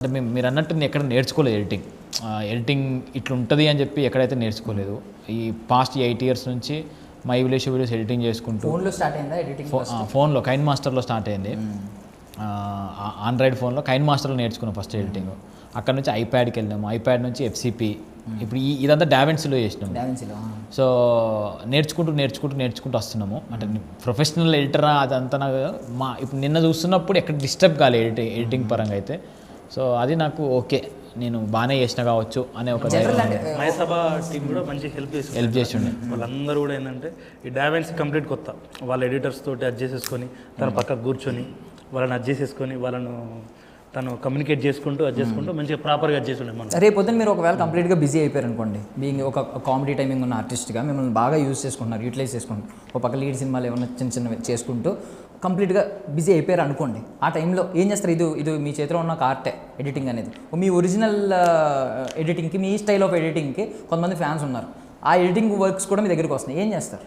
అంటే మీరు అన్నట్టు నేను ఎక్కడ నేర్చుకోలేదు ఎడిటింగ్ ఇట్లా ఉంటుంది అని చెప్పి ఎక్కడైతే నేర్చుకోలేదు. ఈ పాస్ట్ 8 years నుంచి మై విలేజ్ వీడియోస్ ఎడిటింగ్ చేసుకుంటూ ఫోన్లో స్టార్ట్ అయిందా ఎడిటింగ్? ఫోన్లో కైన్ మాస్టర్లో స్టార్ట్ అయింది. ఆండ్రాయిడ్ ఫోన్లో కైన్ మాస్టర్లో నేర్చుకున్నాం ఫస్ట్ ఎడిటింగ్. అక్కడ నుంచి ఐప్యాడ్కి వెళ్ళాము, ఐప్యాడ్ నుంచి ఎఫ్సిపి, ఇప్పుడు ఇదంతా డావెన్సీలో చేసినాము. సో నేర్చుకుంటూ వస్తున్నాము. అంటే ప్రొఫెషనల్ ఎడిటరా అదంతా నాకు ఇప్పుడు నిన్న చూస్తున్నప్పుడు ఎక్కడ డిస్టర్బ్ కాలేదు ఎడిటింగ్ పరంగా అయితే. సో అది నాకు ఓకే, నేను బాగానే చేసిన కావచ్చు అనే ఒక మైసభ టీం కూడా మంచి హెల్ప్ చేసిండే. వాళ్ళందరూ కూడా ఏంటంటే ఈ డావెన్సీ కంప్లీట్ కొత్త, వాళ్ళ ఎడిటర్స్ తోటి అడ్జస్ట్ చేసుకొని తన పక్కకు కూర్చొని వాళ్ళని అడ్జస్ట్ చేసుకొని వాళ్ళను తను కమ్యూనికేట్ చేసుకుంటూ మంచిగా ప్రాపర్గా చేస్తుండే. మనం రేపు పొద్దున్న మీరు ఒకవేళ కంప్లీట్గా బిజీ అయిపోయారు అనుకోండి, బీయింగ్ ఒక కామెడీ టైమింగ్ ఉన్న ఆర్టిస్ట్గా మిమ్మల్ని బాగా యూజ్ చేసుకుంటున్నారు, యూటిలైజ్ చేసుకుంటున్నారు, ఒక పక్క లీడ్ సినిమాలు ఏమన్నా చిన్నవి చేసుకుంటూ కంప్లీట్గా బిజీ అయిపోయారు అనుకోండి. ఆ టైంలో ఏం చేస్తారు? ఇది మీ చేతిలో ఉన్న ఒక ఆర్టే ఎడిటింగ్ అనేది. మీ ఒరిజినల్ ఎడిటింగ్కి, మీ స్టైల్ ఆఫ్ ఎడిటింగ్కి కొంతమంది ఫ్యాన్స్ ఉన్నారు, ఆ ఎడిటింగ్ వర్క్స్ కూడా మీ దగ్గరికి వస్తున్నాయి, ఏం చేస్తారు?